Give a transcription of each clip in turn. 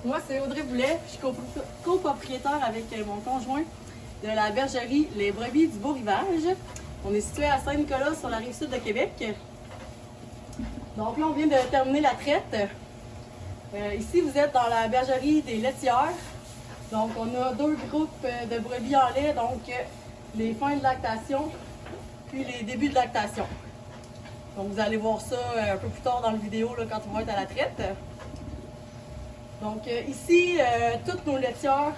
Moi, c'est Audrey Boulet. Je suis copropriétaire avec mon conjoint de la bergerie Les Brebis du Beau-Rivage. On est situé à Saint-Nicolas, sur la rive sud de Québec. Donc là, on vient de terminer la traite. Ici, vous êtes dans la bergerie des laitières. Donc, on a deux groupes de brebis en lait, donc les fins de lactation, puis les débuts de lactation. Donc, vous allez voir ça un peu plus tard dans la vidéo là, quand on va être à la traite. Donc, ici, toutes nos laitières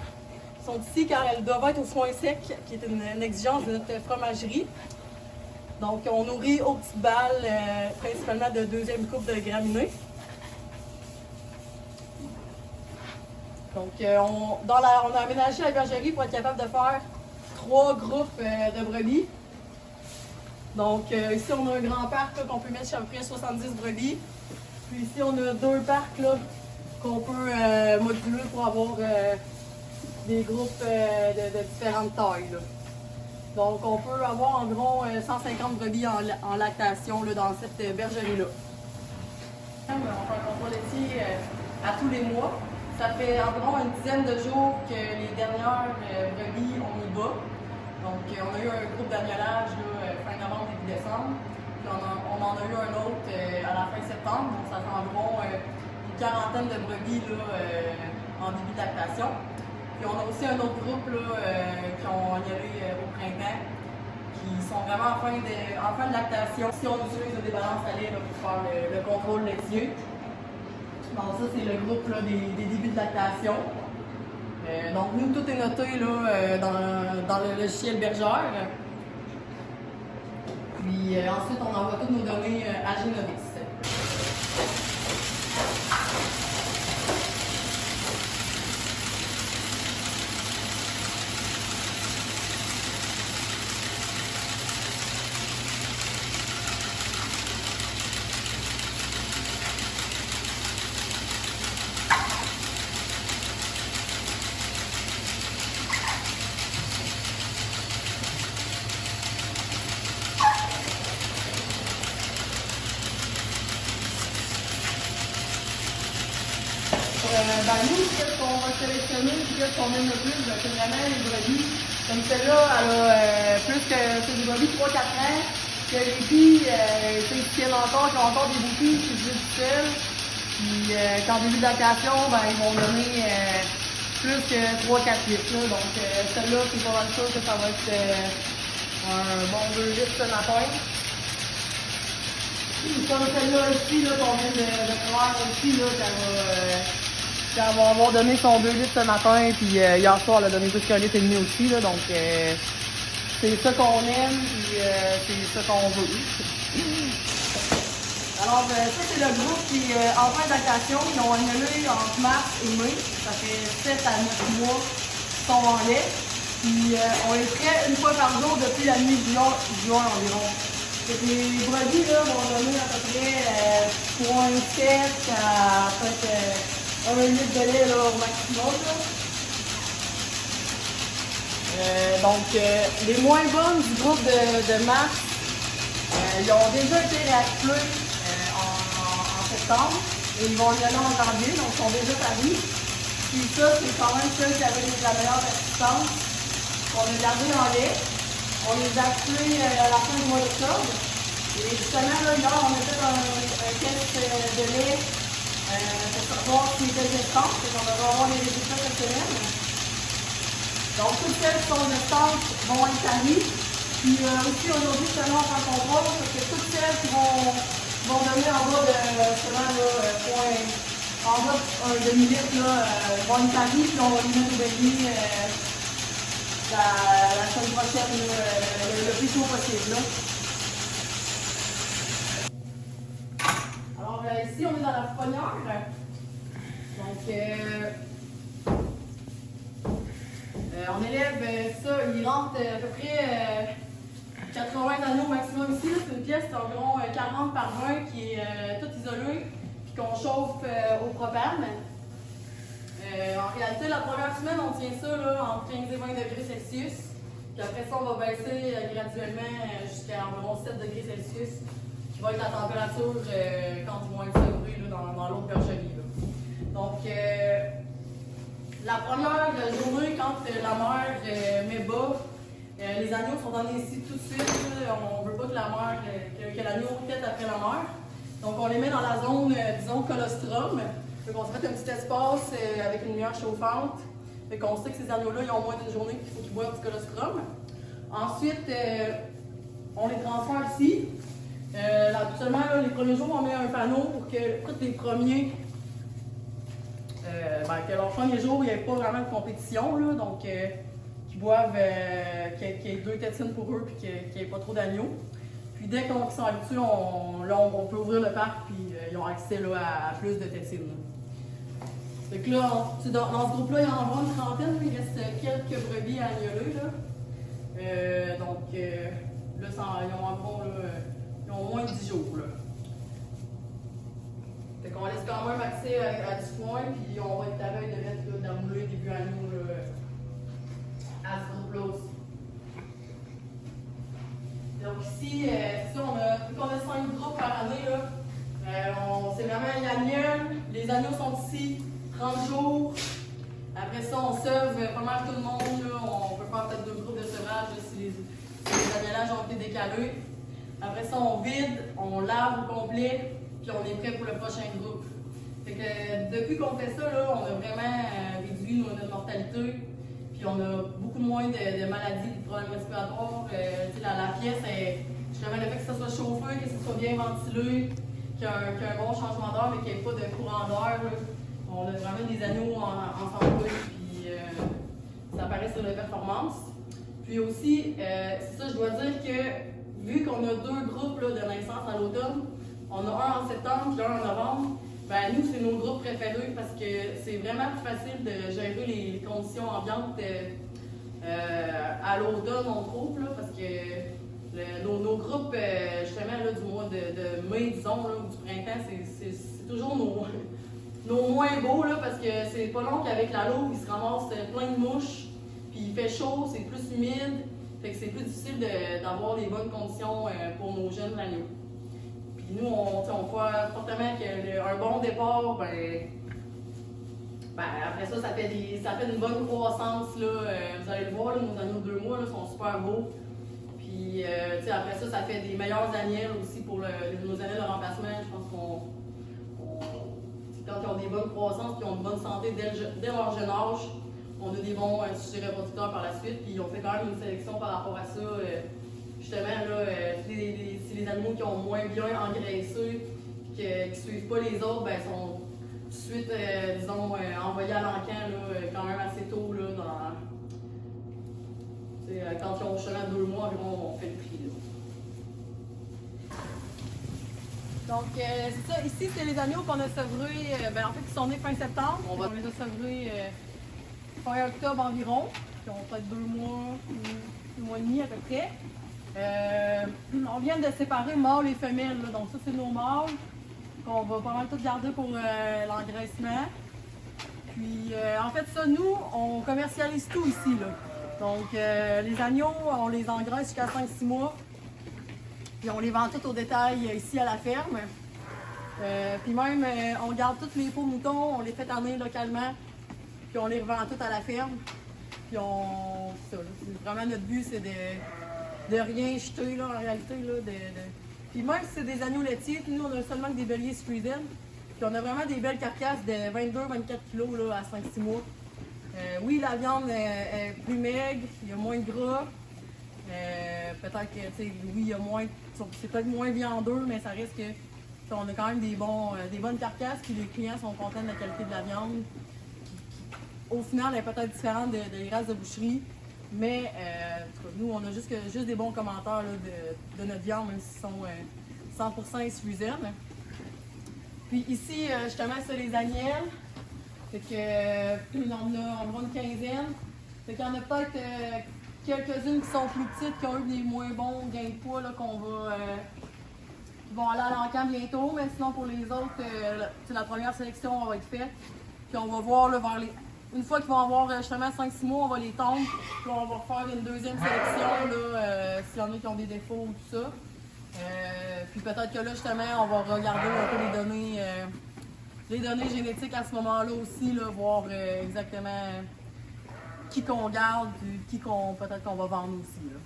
sont ici car elles doivent être au soin sec, qui est une exigence de notre fromagerie. Donc, on nourrit aux petites balles, principalement de deuxième coupe de graminées. Donc, on a aménagé la bergerie pour être capable de faire 3 groupes de brebis. Donc, ici, on a un grand parc qu'on peut mettre à peu près 70 brebis. Puis ici, on a 2 parcs qu'on peut moduler pour avoir des groupes de différentes tailles. Là. Donc, on peut avoir environ 150 brebis en lactation là, dans cette bergerie-là. On fait un contrôle laitier à tous les mois. Ça fait environ une dizaine de jours que les dernières brebis, on y va. Donc, on a eu un groupe d'agnolage fin novembre, début décembre. Puis on en a eu un autre à la fin septembre. Donc, ça fait environ une quarantaine de brebis en début de lactation. Puis on a aussi un autre groupe qui ont agnolé au printemps, qui sont vraiment en fin de lactation. Si on utilise des balances à lait pour faire le contrôle laitier. Donc ça, c'est le groupe des débuts de lactation. Donc nous, tout est noté dans le logiciel bergère. Puis ensuite, on envoie toutes nos données à Génovis. Nous, ce qu'on va sélectionner, ce qu'on aime le plus, c'est vraiment les brebis. Comme celle-là, elle a plus que c'est des brebis 3-4 ans, que les filles qui tiennent encore, qui ont encore des bouquets, qui se difficiles. Puis qu'en début de lactation, ils vont donner plus que 3-4 litres. Là. Donc celle-là, c'est pas mal sûr que ça va être un bon 2 litres ce matin. Comme celle-là ici, qu'on vient de faire aussi, elle va avoir donné son 2 litres ce matin, puis hier soir, elle a donné plus qu'un litre et demi aussi, là, donc c'est ça qu'on aime, puis c'est ça qu'on veut. Alors, ça, c'est le groupe qui est en fin d'actation. Ils ont annulé entre mars et mai. Ça fait 7 à 9 mois qu'ils sont en lait. Puis, on les traite une fois par jour depuis la mi-juin environ. Les brebis là, vont donner à peu près 0,7 à peut-être 1 litre de lait là, au maximum. Donc, les moins bonnes du groupe de mars, ils ont déjà été réactivés en septembre et ils vont y aller en janvier, donc ils sont déjà paris. Puis ça, c'est quand même ceux qui avaient la meilleure persistance. On a gardé en lait. On les a activés à la fin du mois d'octobre. Et justement, là, hier, on a fait un test de lait pour savoir s'il était gestant. On va avoir les résultats cette semaine. Donc, toutes celles qui sont gestantes vont être taries. Puis aussi, aujourd'hui, seulement on fait un contrôle, parce que toutes celles qui vont donner en bas de seulement en bas d'un demi-litre vont être taries, puis on va les mettre au bélier la semaine prochaine, le plus tôt possible. Là. Alors ici, on est dans la pouponnière. Donc, on élève ça, il rentre à peu près 80 agneaux maximum ici. C'est une pièce d'environ 40 par 20 qui est toute isolée, puis qu'on chauffe au propane. En réalité, la première semaine, on tient ça entre 15 et 20 degrés Celsius. Puis après ça, on va baisser graduellement jusqu'à environ 7 degrés Celsius, qui va être la température quand ils vont être sevrés dans l'autre bergerie. Là. Donc, la première journée, quand la mère met bas, les agneaux sont dans les ici tout de suite. On ne veut pas que la mère, que l'agneau tête après la mère. Donc on les met dans la zone, disons, colostrum. Donc on se fait un petit espace avec une lumière chauffante. Fait qu'on sait que ces agneaux-là, ils ont moins d'une journée qu'il faut qu'ils boivent du colostrum. Ensuite, on les transfère ici. Habituellement, là, les premiers jours, on met un panneau pour que les premiers, que leur premier jour, il n'y ait pas vraiment de compétition. Là, donc, qu'ils boivent, qu'il y ait 2 tétines pour eux et qu'il n'y ait pas trop d'agneaux. Puis dès qu'ils sont habitués, on peut ouvrir le parc puis ils ont accès là, à plus de tétines. Donc là, dans ce groupe-là, il y en a une trentaine, il reste quelques brebis à agnoler. Là, ils ont environ ils ont moins de 10 jours. Là. Fait qu'on laisse quand même accès à du foin, puis on va être à veille de mettre d'amouler début agneau à ce groupe-là aussi. Donc ici, c'est ça, vu qu'on a 5 groupes par année, c'est vraiment l'agneau. Les agneaux sont ici 30 jours. Après ça, on sauve pas mal tout le monde. Là. On peut faire peut-être 2 groupes de sevrage si les agnelages ont été décalés. Après ça, on vide, on lave au complet, puis on est prêt pour le prochain groupe. Fait que depuis qu'on fait ça, là, on a vraiment réduit notre mortalité. Puis on a beaucoup moins de maladies, de problèmes respiratoires. La pièce, justement, le fait que ça soit chauffé, que ce soit bien ventilé, qu'il y ait un bon changement d'air, mais qu'il n'y ait pas de courant d'air. On a vraiment des agneaux en santé, puis ça apparaît sur les performances. Puis aussi, c'est ça, je dois dire que vu qu'on a 2 groupes là, de naissance à l'automne, on a un en septembre et un en novembre, ben nous, c'est nos groupes préférés parce que c'est vraiment plus facile de gérer les conditions ambiantes à l'automne, on trouve, là, parce que nos groupes, justement, là, du mois de mai, disons, là, ou du printemps, c'est toujours nos moins beaux, là, parce que c'est pas long qu'avec la loupe, il se ramasse plein de mouches, puis il fait chaud, c'est plus humide, fait que c'est plus difficile d'avoir les bonnes conditions pour nos jeunes agneaux. Puis nous, on croit fortement qu'un bon départ, après ça, ça fait une bonne croissance. Là. Vous allez le voir, là, nos agneaux de 2 mois là, sont super beaux. Puis après ça fait des meilleurs agnelles aussi pour nos agnelles de remplacement. Je pense quand ils ont des bonnes croissances et ont une bonne santé dès leur jeune âge, on a des bons sujets reproducteurs par la suite. Puis on fait quand même une sélection par rapport à ça. Justement, là, c'est les animaux qui ont moins bien engraissé et qui ne suivent pas les autres, ben, sont tout de suite, envoyés à l'encan quand même assez tôt. Là, quand ils ont justement 2 mois environ, on fait le tri. Là. Donc, c'est ça. Ici, c'est les agneaux qu'on a sevrés, en fait, qui sont nés fin septembre. On les a sevrés fin octobre environ. Qui ont peut-être 2 mois, 2 mois et demi à peu près. On vient de séparer mâles et femelles. Là. Donc, ça, c'est nos mâles qu'on va pas mal tout garder pour l'engraissement. Puis, en fait, ça, nous, on commercialise tout ici. Là. Donc, les agneaux, on les engraisse jusqu'à 5-6 mois. Puis on les vend toutes au détail ici à la ferme. Puis même, on garde tous les peaux moutons, on les fait tanner localement. Puis on les revend toutes à la ferme. Puis vraiment notre but, c'est de rien jeter là, en réalité. Là, Puis même si c'est des agneaux laitiers, nous on a seulement que des béliers Friesen. Puis on a vraiment des belles carcasses de 22-24 kg là, à 5-6 mois. Oui, la viande est plus maigre, il y a moins de gras. Peut-être que, oui, il y a moins, c'est peut-être moins viandeux, mais ça reste que on a quand même des bonnes carcasses, puis les clients sont contents de la qualité de la viande. Au final, elle est peut-être différente des races de boucherie, mais en tout cas, nous, on a juste des bons commentaires là, de notre viande, même s'ils sont 100% Isfusen. Puis ici, justement, c'est les agnelles. Fait que, on a environ une quinzaine. Fait qu'il y en a peut-être quelques-unes qui sont plus petites, qui ont eu des moins bons gains de poids, là, qui vont aller à l'encan bientôt. Mais sinon, pour les autres, la première sélection va être faite. Puis on va voir là, une fois qu'ils vont avoir justement 5-6 mois, on va les tondre. Puis on va refaire une deuxième sélection, s'il y en a qui ont des défauts ou tout ça. Puis peut-être que là, justement, on va regarder un peu les données les données génétiques à ce moment-là aussi, là, voir exactement qui qu'on garde, puis qui qu'on peut-être qu'on va vendre aussi. Là.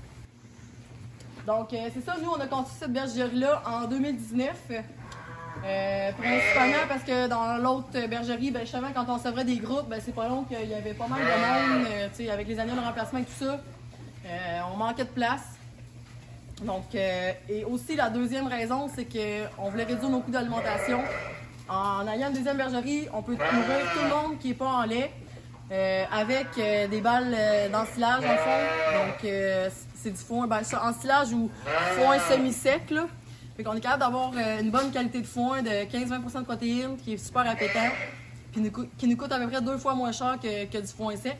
Donc, c'est ça, nous, on a construit cette bergerie-là en 2019. Principalement parce que dans l'autre bergerie, ben, justement, quand on sevrait des groupes, ben, c'est pas long qu'il y avait pas mal de monde, avec les années de remplacement et tout ça. On manquait de place. Donc, et aussi, la deuxième raison, c'est qu'on voulait réduire nos coûts d'alimentation. En ayant une deuxième bergerie, on peut nourrir tout le monde qui n'est pas en lait avec des balles d'ensilage, en fond. Donc, c'est du foin ensilage ou foin semi-sec, là. Fait qu'on est capable d'avoir une bonne qualité de foin de 15-20% de protéines, qui est super appétant, puis qui nous coûte à peu près 2 fois moins cher que du foin sec.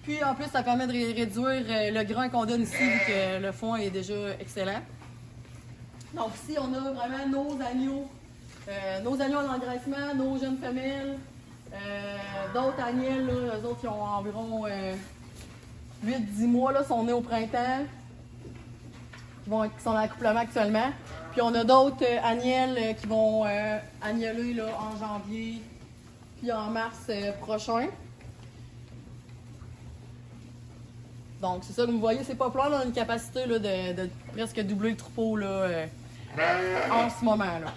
Puis en plus, ça permet de réduire le grain qu'on donne ici, vu que le foin est déjà excellent. Donc ici, on a vraiment nos agneaux en engraissement, nos jeunes femelles, d'autres agnelles, là, eux autres qui ont environ 8-10 mois, là, sont nés au printemps, qui sont en accouplement actuellement. Puis on a d'autres agnelles qui vont agneler là, en janvier, puis en mars prochain. Donc c'est ça, comme vous voyez, c'est pas plein, on a une capacité là, de presque doubler le troupeau là, en ce moment. Là.